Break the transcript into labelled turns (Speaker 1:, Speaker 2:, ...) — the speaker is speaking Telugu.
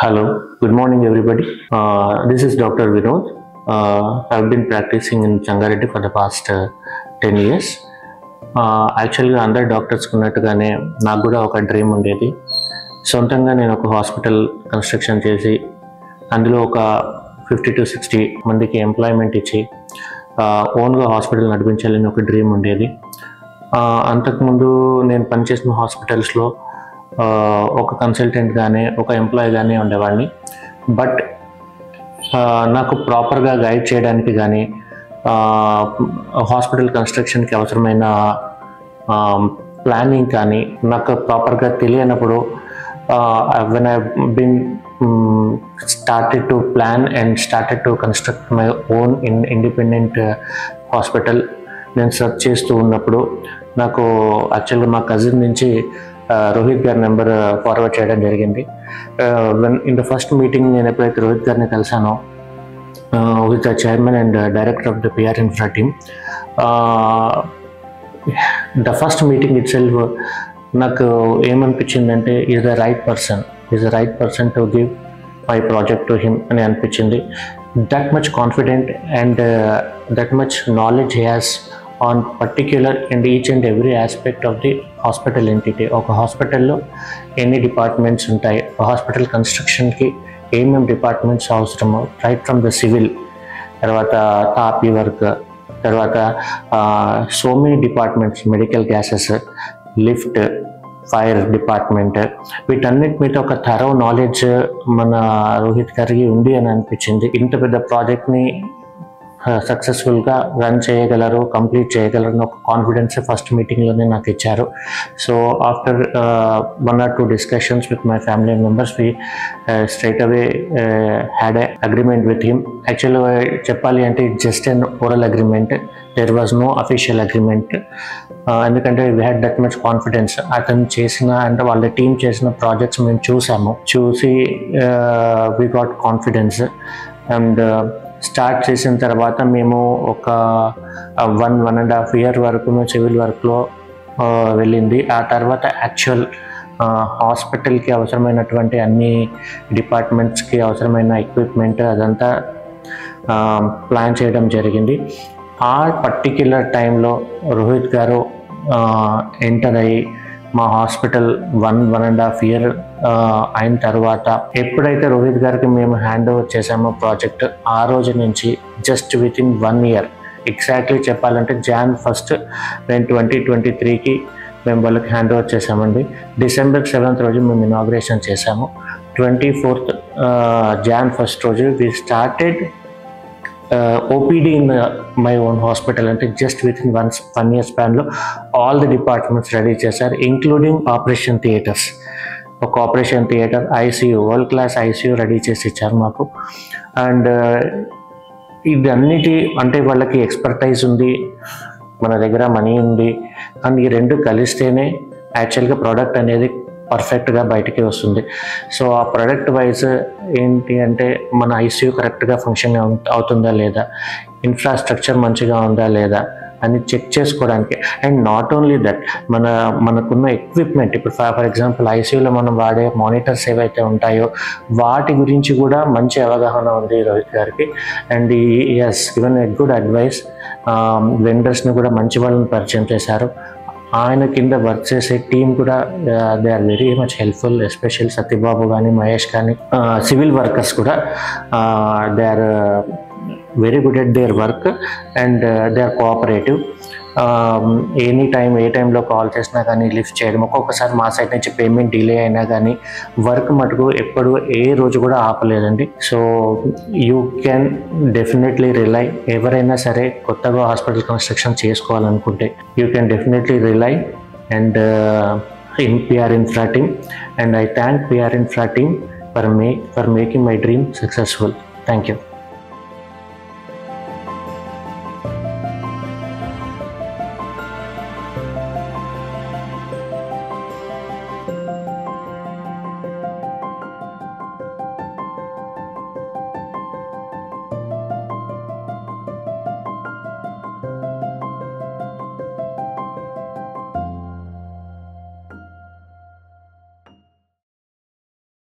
Speaker 1: Hello, good morning everybody. This is Dr. Vinod. I've been practicing in Changareddy for the past 10 years. యాక్చువల్గా అందరు డాక్టర్స్కి ఉన్నట్టుగానే నాకు కూడా ఒక డ్రీమ్ ఉండేది. సొంతంగా నేను ఒక హాస్పిటల్ కన్స్ట్రక్షన్ చేసి అందులో ఒక 50 to 60 మందికి ఎంప్లాయ్మెంట్ ఇచ్చి ఓన్గా హాస్పిటల్ నడిపించాలని ఒక డ్రీమ్ ఉండేది. అంతకుముందు నేను పనిచేసిన హాస్పిటల్స్లో ఒక కన్సల్టెంట్ కానీ ఒక ఎంప్లాయీ కానీ ఉండేవాడిని. బట్ నాకు ప్రాపర్గా గైడ్ చేయడానికి కానీ హాస్పిటల్ కన్స్ట్రక్షన్కి అవసరమైన ప్లానింగ్ కానీ నాకు ప్రాపర్గా తెలియనప్పుడు when I been started to plan and started to construct my own independent hospital, నేను సర్చ్ చేస్తూ ఉన్నప్పుడు నాకు యాక్చువల్గా మా కజిన్ నుంచి రోహిత్ గారి నెంబర్ ఫార్వర్డ్ చేయడం జరిగింది. ఇన్ ద ఫస్ట్ మీటింగ్ నేను ఎప్పుడైతే రోహిత్ గారిని కలిసానో with the chairman and director of the PR Infra team, the first meeting itself నాకు ఏమనిపించిందంటే is the right person to give my project to him అని అనిపించింది. That much confident and that much knowledge he has on particular and each and every aspect of the hospital entity. ఒక హాస్పిటల్లో ఎన్ని డిపార్ట్మెంట్స్ ఉంటాయి, హాస్పిటల్ కన్స్ట్రక్షన్కి ఏమేమి డిపార్ట్మెంట్స్ అవసరమో, రైట్ ఫ్రమ్ ద సివిల్, తర్వాత తాపీ వర్క్, తర్వాత so many departments, medical gases, lift, fire department, వీటన్నిటి మీద ఒక థరో నాలెడ్జ్ మన రోహిత్ గారికి ఉంది అని అనిపించింది. ఇంత పెద్ద ప్రాజెక్ట్ని సక్సెస్ఫుల్గా రన్ చేయగలరు, కంప్లీట్ చేయగలరు అని ఒక కాన్ఫిడెన్స్ ఫస్ట్ మీటింగ్లోనే నాకు ఇచ్చారు. So after 1 or 2 discussions with my family members, we straight away had an agreement with him. Actually చెప్పాలి అంటే just an oral agreement, there was no official agreement. ఎందుకంటే we had that much confidence. అతను చేసిన అంటే వాళ్ళ టీం చేసిన ప్రాజెక్ట్స్ మేము చూసి we got confidence and start చేసిన తర్వాత మేము ఒక 1.5 year వరకు సివిల్ వర్క్లో వెళ్ళింది. ఆ తర్వాత యాక్చువల్ హాస్పిటల్కి అవసరమైనటువంటి అన్ని డిపార్ట్మెంట్స్కి అవసరమైన ఎక్విప్మెంట్ అదంతా ప్లాన్ చేయడం జరిగింది. ఆ పర్టిక్యులర్ టైంలో రోహిత్ గారు ఎంటర్ అయ్యి మా హాస్పిటల్ 1.5 year అయిన తర్వాత ఎప్పుడైతే రోహిత్ గారికి మేము హ్యాండ్ ఓవర్ చేసామో ప్రాజెక్ట్, ఆ రోజు నుంచి just within 1 year, exactly చెప్పాలంటే Jan 1st నేను 2023కి మేము వాళ్ళకి హ్యాండ్ ఓవర్ చేసామండి. December 7th రోజు మేము ఇనాగ్రేషన్ చేసాము. 24th Jan 1st రోజు we started OPD in my own hospital. అంటే జస్ట్ విత్ ఇన్ 1 year స్పాన్లో ఆల్ ది డిపార్ట్మెంట్స్ రెడీ చేశారు, ఇంక్లూడింగ్ ఆపరేషన్ థియేటర్స్. ఒక operation theatre, ICU, world class ICU ready చేసి ఇచ్చారు మాకు. అండ్ ఇదన్నిటి అంటే వాళ్ళకి ఎక్స్పర్టైజ్ ఉంది, మన దగ్గర మనీ ఉంది, అండ్ ఈ రెండు కలిస్తేనే యాక్చువల్గా ప్రోడక్ట్ అనేది పర్ఫెక్ట్గా బయటికి వస్తుంది. సో ఆ ప్రోడక్ట్ వైజ్ ఏంటి అంటే మన ICU కరెక్ట్గా ఫంక్షన్ అవుతుందా లేదా, ఇన్ఫ్రాస్ట్రక్చర్ మంచిగా ఉందా లేదా అని చెక్ చేసుకోవడానికి. అండ్ నాట్ ఓన్లీ దట్, మనకున్న ఎక్విప్మెంట్, ఇప్పుడు ఫర్ ఎగ్జాంపుల్ ICUలో మనం వాడే మానిటర్స్ ఏవైతే ఉంటాయో వాటి గురించి కూడా మంచి అవగాహన ఉంది రోహిత్ గారికి. And he has given a good advice. వెండర్స్ని కూడా మంచి వాళ్ళని పరిచయం చేశారు. ఆయన కింద వర్క్ చేసే టీం కూడా they are very much helpful, especial Satyababu కానీ మహేష్ కానీ, సివిల్ వర్కర్స్ కూడా they are very good at their work and they are cooperative. Any time ఏ టైంలో కాల్ చేసినా కానీ లిఫ్ట్ చేయడం, ఒక్కొక్కసారి మా సైడ్ నుంచి పేమెంట్ డిలే అయినా కానీ వర్క్ మటుకు ఎప్పుడు ఏ రోజు కూడా ఆపలేదండి. So you can definitely rely, ఎవరైనా సరే కొత్తగా హాస్పిటల్ కన్స్ట్రక్షన్ చేసుకోవాలనుకుంటే you can definitely rely and in PR Infra team. And I thank PR Infra team for making my dream successful. Thank you.